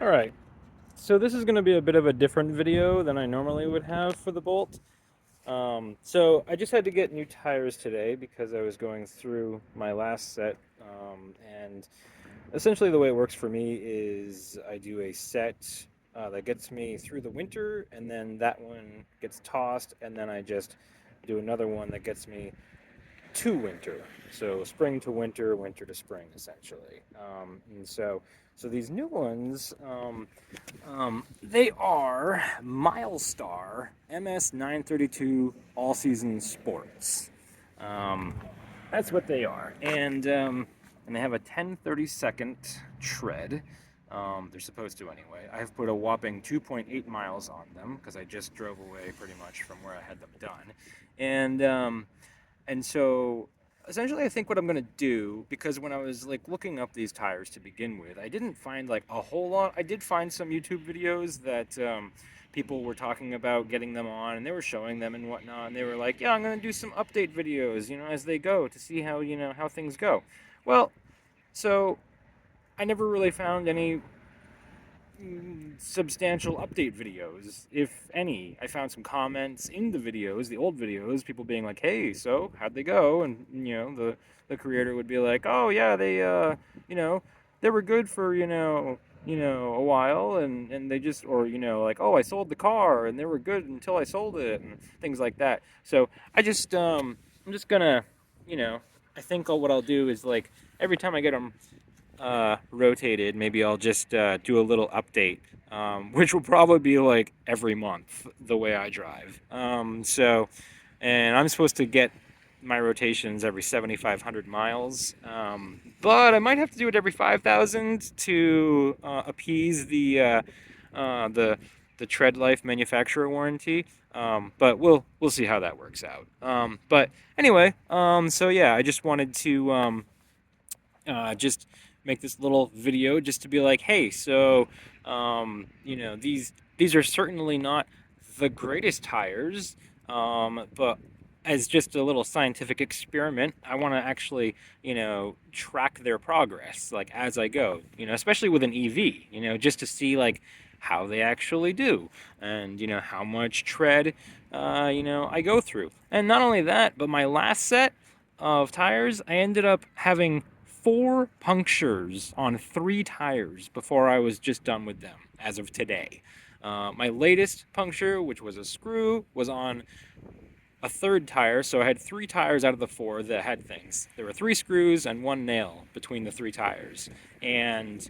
Alright, so this is going to be a bit of a different video than I normally would have for the Bolt. So I just had to get new tires today because I was going through my last set, and essentially the way it works for me is I do a set that gets me through the winter, and then that one gets tossed, and then I just do another one that gets me to winter. So spring to winter, winter to spring, essentially. And so these new ones, they are Milestar MS932 All Season Sports. Um, that's what they are, and they have a 10/32 tread. They're supposed to anyway. I've put a whopping 2.8 miles on them because I just drove away pretty much from where I had them done, and so essentially I think what I'm gonna do, because when I was like looking up these tires to begin with, I didn't find like a whole lot. I did find some YouTube videos that people were talking about getting them on, and they were showing them and whatnot, and they were like, yeah, I'm gonna do some update videos, as they go, to see how how things go. Well, so I never really found any substantial update videos, if any. I found some comments in the videos, the old videos, people being like, "Hey, so how'd they go?" And the creator would be like, "Oh yeah, you know, they were good for a while, and they just or like, oh, I sold the car and they were good until I sold it and things like that." So I'm just gonna, you know, I think what I'll do is like every time I get them rotated, maybe I'll just do a little update, which will probably be like every month the way I drive. And I'm supposed to get my rotations every 7,500 miles, but I might have to do it every 5,000 to appease the tread life manufacturer warranty. But we'll see how that works out. But anyway, so yeah, I just wanted to just make this little video just to be like, hey, so these are certainly not the greatest tires, but as just a little scientific experiment, I want to actually track their progress like as I go, especially with an EV, just to see like how they actually do and how much tread I go through. And not only that, but my last set of tires, I ended up having 4 punctures on 3 tires before I was just done with them as of today. My latest puncture, which was a screw, was on a third tire, so I had 3 tires out of the 4 that had things. There were 3 screws and 1 nail between the 3 tires, and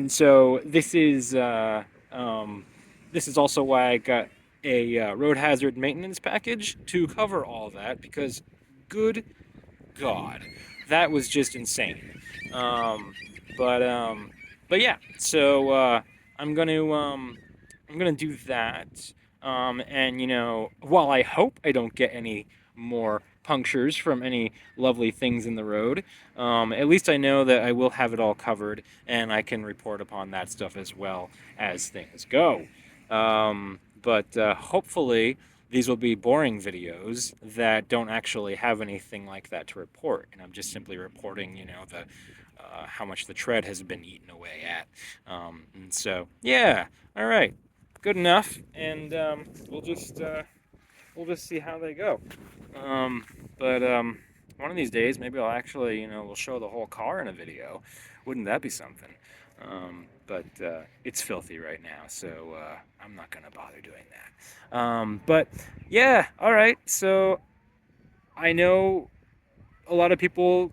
so this is also why I got a road hazard maintenance package to cover all that, because good God, that was just insane. Um, but um, but yeah, so I'm gonna do that. And while I hope I don't get any more punctures from any lovely things in the road, at least I know that I will have it all covered, and I can report upon that stuff as well as things go. But hopefully these will be boring videos that don't actually have anything like that to report, and I'm just simply reporting, the how much the tread has been eaten away at. And so, yeah, all right, good enough, and we'll just see how they go. Um, but one of these days, maybe I'll actually, we'll show the whole car in a video. Wouldn't that be something? But it's filthy right now, so I'm not gonna bother doing that. But yeah, all right. So I know a lot of people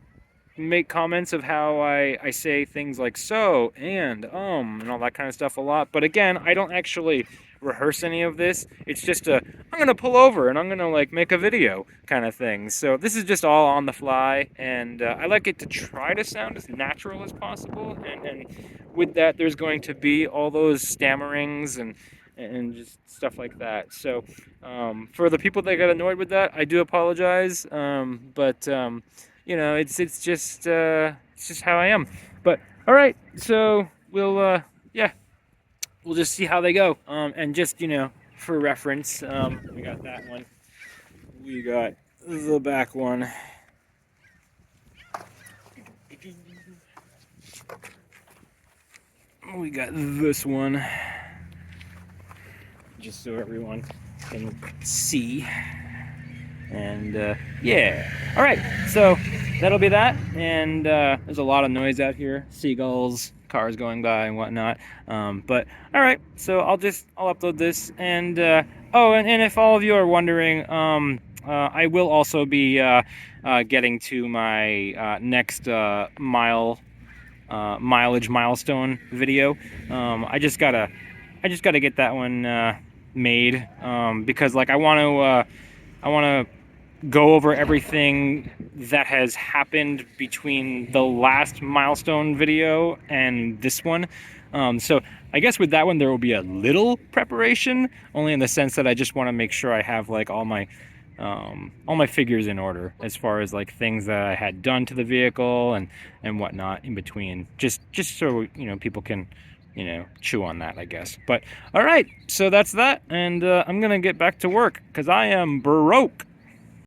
make comments of how I say things like so and all that kind of stuff a lot. But again, I don't actually rehearse any of this. It's just I'm gonna pull over and I'm gonna like make a video kind of thing. So this is just all on the fly, and I like it to try to sound as natural as possible. And with that, there's going to be all those stammerings and just stuff like that. So for the people that got annoyed with that, I do apologize. But it's just how I am. But all right, so yeah, we'll just see how they go. And just for reference, we got that one. We got the back one. we got this one, just so everyone can see. And yeah, all right, so that'll be that. And there's a lot of noise out here, seagulls, cars going by and whatnot. But all right, so I'll upload this. And oh, and if all of you are wondering, I will also be getting to my next mileage milestone video. I just gotta get that one made, because like I want to go over everything that has happened between the last milestone video and this one. So I guess with that one there will be a little preparation, only in the sense that I just want to make sure I have like all my figures in order, as far as like things that I had done to the vehicle and whatnot in between, just so people can chew on that, I guess. But all right, so that's that, and I'm gonna get back to work because I am broke.